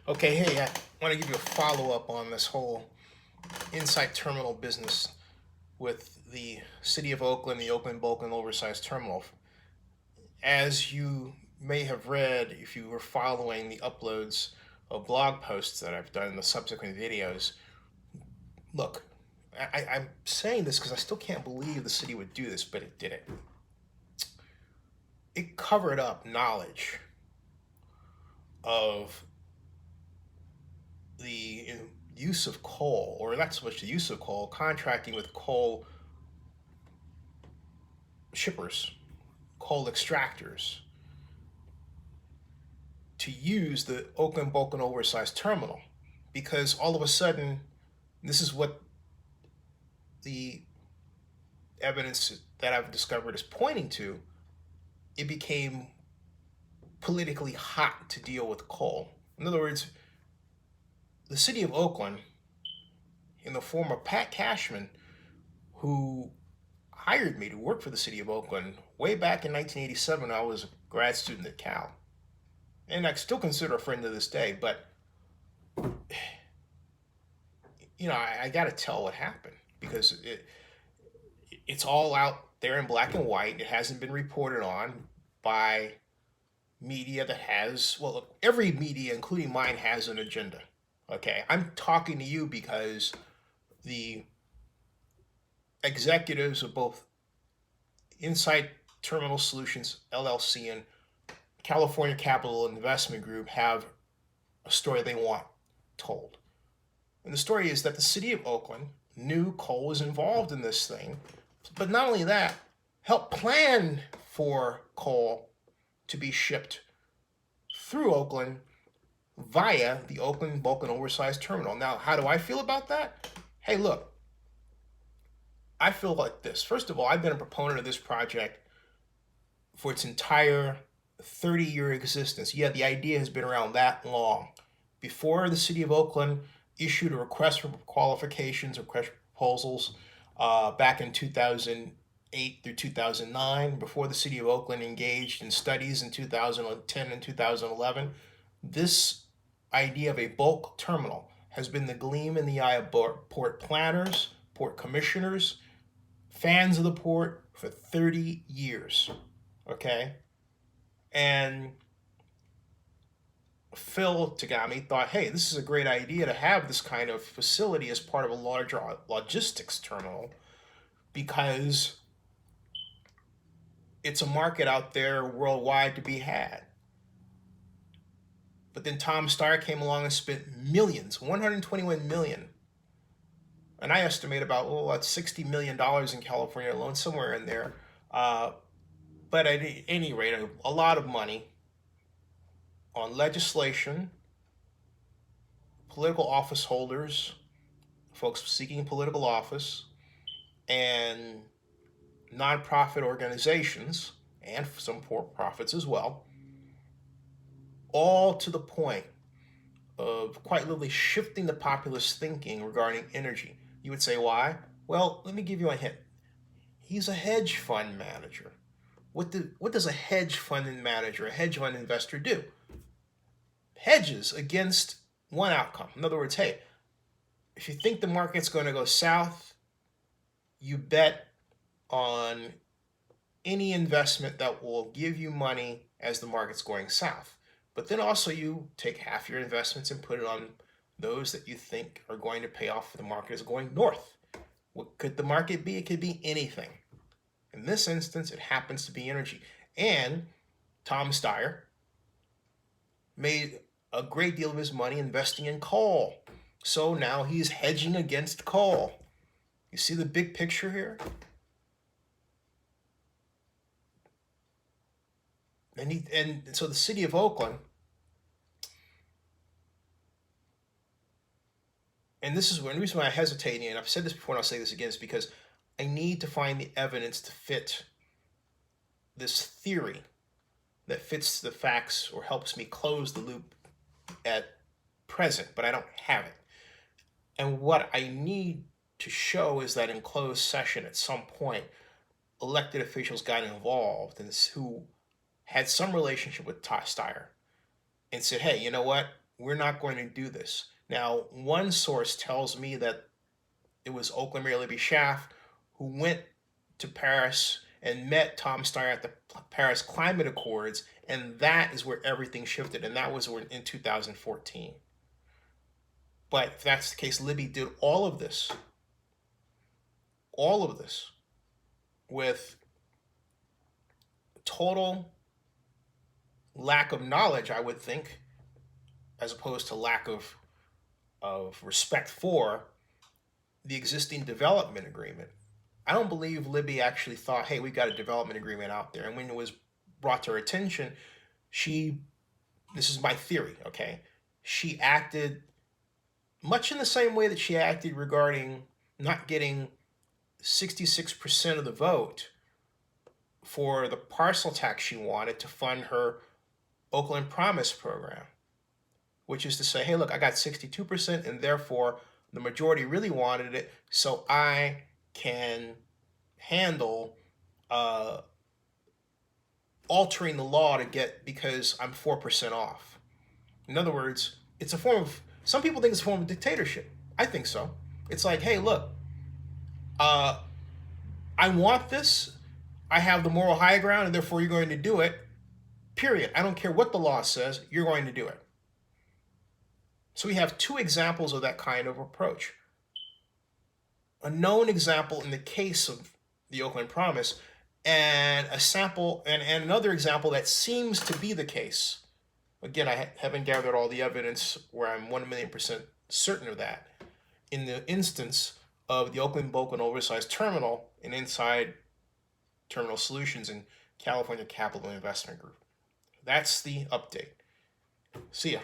Okay, hey, I want to give you a follow-up on this whole inside terminal business with the City of Oakland, the Oakland bulk and oversized terminal. As you may have read, if you were following the uploads of blog posts that I've done in the subsequent videos, look, I'm saying this because I still can't believe the city would do this, but it did it. It covered up knowledge of the use of coal, or not so much the use of coal, contracting with coal shippers, coal extractors, to use the Oakland bulk and oversized terminal. Because all of a sudden, this is what the evidence that I've discovered is pointing to, it became politically hot to deal with coal. In other words, the city of Oakland, in the form of Pat Cashman, who hired me to work for the city of Oakland way back in 1987 when I was a grad student at Cal. And I still consider a friend to this day, but I got to tell what happened because it's all out there in black and white. It hasn't been reported on by media that has, well, look, every media, including mine, has an agenda. Okay, I'm talking to you because the executives of both Inside Terminal Solutions LLC and California Capital Investment Group have a story they want told. And the story is that the city of Oakland knew coal was involved in this thing, but not only that, helped plan for coal to be shipped through Oakland via the Oakland bulk and oversized terminal. Now, how do I feel about that? Hey, look, I feel like this. First of all, I've been a proponent of this project for its entire 30-year existence. Yeah, the idea has been around that long. Before the city of Oakland issued a request for qualifications, request for proposals back in 2008 through 2009, before the city of Oakland engaged in studies in 2010 and 2011, this idea of a bulk terminal has been the gleam in the eye of port planners, port commissioners, fans of the port for 30 years. Okay? And Phil Tagami thought, hey, this is a great idea to have this kind of facility as part of a larger logistics terminal because it's a market out there worldwide to be had. But then Tom Steyer came along and spent millions, 121 million. And I estimate about, that's $60 million in California alone, somewhere in there. But at any rate, a lot of money on legislation, political office holders, folks seeking political office, and nonprofit organizations, and some for-profits as well, all to the point of quite literally shifting the populace thinking regarding energy. You would say, why? Well, let me give you a hint. He's a hedge fund manager. What does a hedge fund manager, a hedge fund investor do? Hedges against one outcome. In other words, hey, if you think the market's going to go south, you bet on any investment that will give you money as the market's going south. But then also you take half your investments and put it on those that you think are going to pay off if the market is going north. What could the market be? It could be anything. In this instance, it happens to be energy. And Tom Steyer made a great deal of his money investing in coal. So now he's hedging against coal. You see the big picture here? And so the city of Oakland, and this is one reason why I hesitate, and I've said this before and I'll say this again, is because I need to find the evidence to fit this theory that fits the facts or helps me close the loop at present, but I don't have it. And what I need to show is that in closed session at some point, elected officials got involved and who had some relationship with Steyer and said, hey, you know what? we're not going to do this. Now, one source tells me that it was Oakland Mayor Libby Schaaf who went to Paris and met Tom Steyer at the Paris Climate Accords, and that is where everything shifted, and that was in 2014. But if that's the case, Libby did all of this with total lack of knowledge, I would think, as opposed to lack of respect for the existing development agreement. I don't believe Libby actually thought, hey, we got a development agreement out there. And when it was brought to her attention, this is my theory, okay? She acted much in the same way that she acted regarding not getting 66% of the vote for the parcel tax she wanted to fund her Oakland Promise program, which is to say, hey, look, I got 62%, and therefore the majority really wanted it, so I can handle altering the law to get, because I'm 4% off. In other words, it's a form of, some people think it's a form of dictatorship. I think so. It's like, hey, look, I want this. I have the moral high ground, and therefore you're going to do it. Period. I don't care what the law says, you're going to do it. So we have two examples of that kind of approach. A known example in the case of the Oakland Promise, and a sample and another example that seems to be the case. Again, I haven't gathered all the evidence where I'm 1,000,000% certain of that. In the instance of the Oakland Oversized terminal and inside Terminal Solutions in California Capital Investment Group. That's the update. See ya.